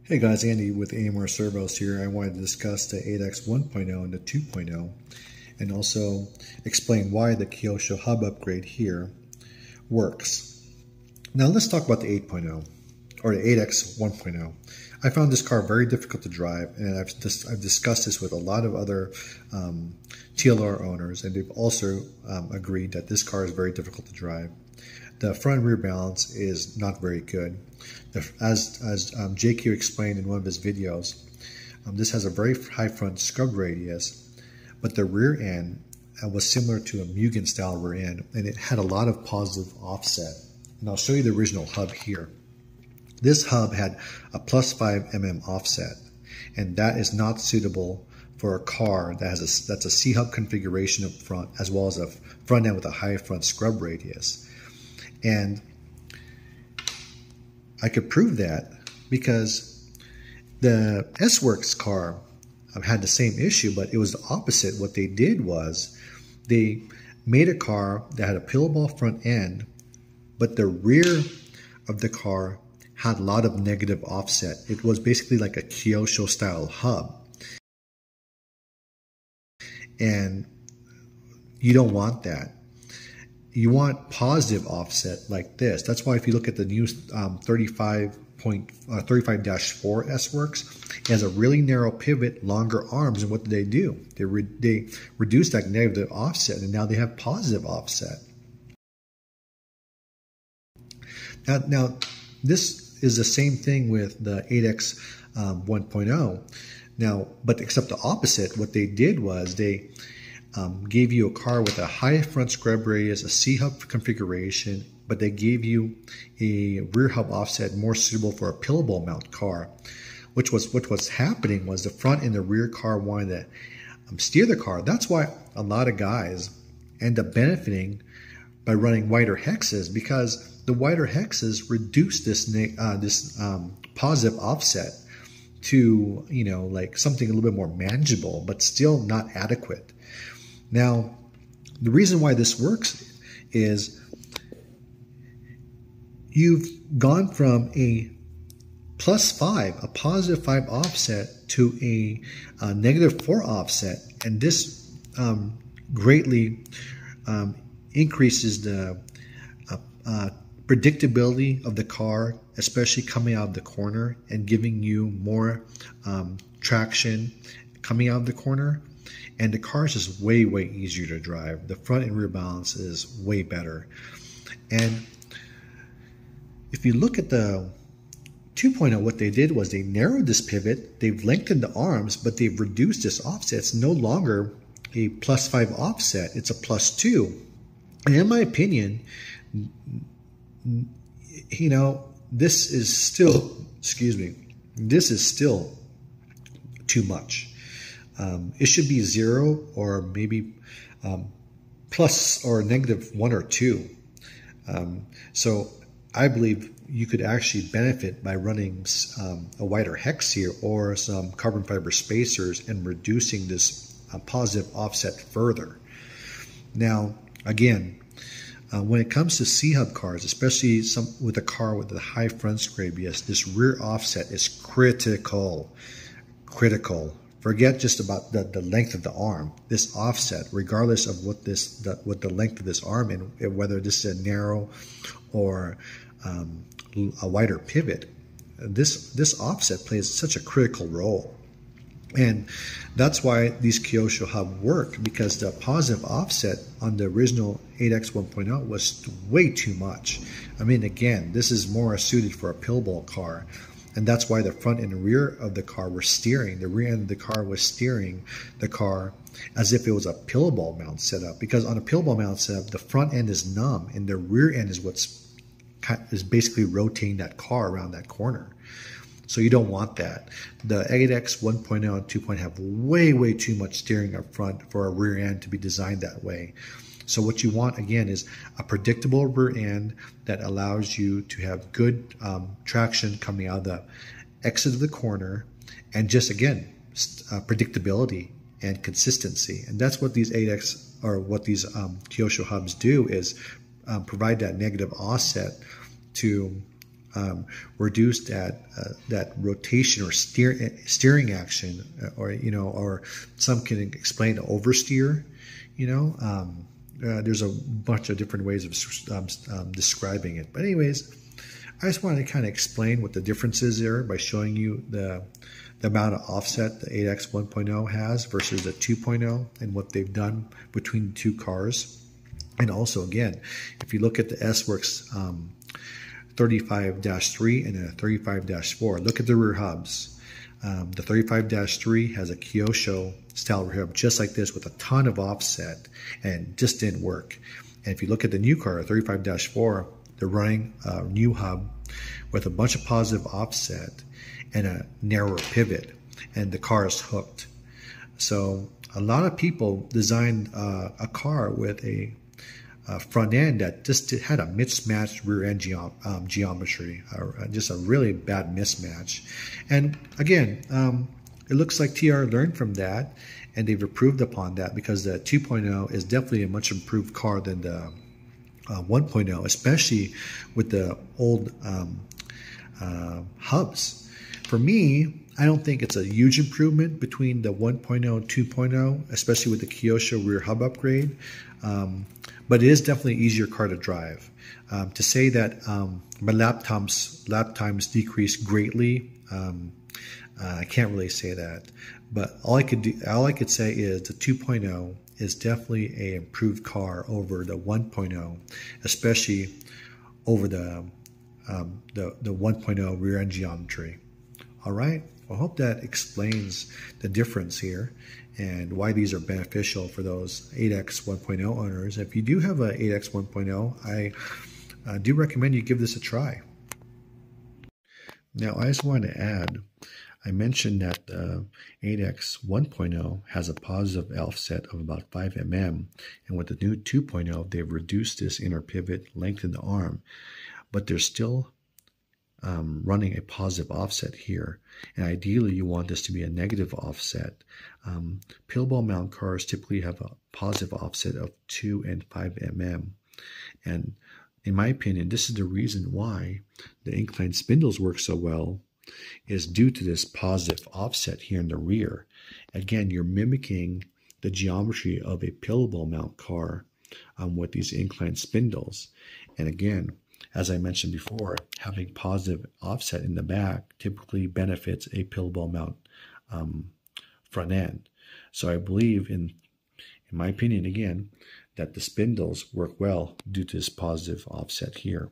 Hey guys, Andy with AMR Servos here. I wanted to discuss the 8X 1.0 and the 2.0 and also explain why the Kyosho Hub upgrade here works. Now let's talk about the 8.0 or the 8X 1.0. I found this car very difficult to drive, and I've discussed this with a lot of other TLR owners, and they've also agreed that this car is very difficult to drive. The front and rear balance is not very good. As JQ explained in one of his videos, this has a very high front scrub radius, but the rear end was similar to a Mugen style rear end, and it had a lot of positive offset. And I'll show you the original hub here. This hub had a plus 5 mm offset, and that is not suitable for a car that has that's a C-hub configuration up front, as well as a front end with a high front scrub radius. And I could prove that because the S-Works car had the same issue, but it was the opposite. What they did was they made a car that had a pillowball front end, but the rear of the car had a lot of negative offset. It was basically like a Kyosho style hub. And you don't want that. You want positive offset like this. That's why if you look at the new 35-4 S-Works, it has a really narrow pivot, longer arms, and what do? They reduce that negative offset, and now they have positive offset. Now this is the same thing with the 8X 1.0. Now, but except the opposite, what they did was they gave you a car with a high front scrub radius, a C-hub configuration, but they gave you a rear hub offset more suitable for a pillowball mount car. What was happening was the front and the rear car wanted to steer the car. That's why a lot of guys end up benefiting by running wider hexes, because the wider hexes reduce this positive offset to, you know, like something a little bit more manageable, but still not adequate. Now, the reason why this works is you've gone from a +5, a positive 5 offset, to a -4 offset, and this greatly increases the predictability of the car, especially coming out of the corner and giving you more traction coming out of the corner. And the car is just way, way easier to drive. The front and rear balance is way better. And if you look at the 2.0, what they did was they narrowed this pivot, they've lengthened the arms, but they've reduced this offset. It's no longer a +5 offset, it's a +2. And in my opinion, you know, this is still, this is still too much. It should be 0 or maybe plus or -1 or 2. So I believe you could actually benefit by running a wider hex here or some carbon fiber spacers and reducing this positive offset further. Now, again, when it comes to C-hub cars, especially with a car with a high front scrub radius, this rear offset is critical. Forget just about the length of the arm. This offset, regardless of what the length of this arm and whether this is a narrow or a wider pivot, this offset plays such a critical role. And that's why these Kyosho Hub work, because the positive offset on the original 8X 1.0 was way too much. I mean, again, this is more suited for a pillowball car. And that's why the front and rear of the car were steering. The rear end of the car was steering the car as if it was a pillowball mount setup. Because on a pillowball mount setup, the front end is numb, and the rear end is is basically rotating that car around that corner. So you don't want that. The 8X 1.0 and 2.0 have way, way too much steering up front for a rear end to be designed that way. So what you want, again, is a predictable rear end that allows you to have good traction coming out of the exit of the corner, and just, again, predictability and consistency. And that's what these 8X or what these Kyosho Hubs do, is provide that negative offset to reduce that rotation or steering action, or or some can explain oversteer. There's a bunch of different ways of describing it. But anyways, I just wanted to kind of explain what the difference is there by showing you the amount of offset the 8X 1.0 has versus the 2.0 and what they've done between the two cars. And also, again, if you look at the S-Works 35-3 and the 35-4, look at the rear hubs. The 35-3 has a Kyosho style rear hub just like this with a ton of offset, and it just didn't work. And if you look at the new car, 35-4, they're running a new hub with a bunch of positive offset and a narrower pivot, and the car is hooked. So a lot of people designed a car with a front end that just had a mismatched rear end geometry, just a really bad mismatch. And again, it looks like TLR learned from that, and they've improved upon that, because the 2.0 is definitely a much improved car than the 1.0, especially with the old hubs. For me, I don't think it's a huge improvement between the 1.0 and 2.0, especially with the Kyosho rear hub upgrade. But it is definitely an easier car to drive. To say that my lap times decreased greatly, I can't really say that. But all I could say is the 2.0 is definitely an improved car over the 1.0, especially over the 1.0 rear end geometry. All right. I hope that explains the difference here and why these are beneficial for those 8X 1.0 owners. If you do have a 8X 1.0, I do recommend you give this a try. Now, I just wanted to add, I mentioned that the 8X 1.0 has a positive offset of about 5 mm, and with the new 2.0, they've reduced this inner pivot, lengthened the arm, but they're still running a positive offset here, and ideally you want this to be a negative offset. Pill ball mount cars typically have a positive offset of 2 and 5 mm, and in my opinion, this is the reason why the inclined spindles work so well, is due to this positive offset here in the rear. Again, you're mimicking the geometry of a pill ball mount car with these inclined spindles, and again, as I mentioned before, having positive offset in the back typically benefits a pill ball mount front end. So I believe, in my opinion again, that the spindles work well due to this positive offset here.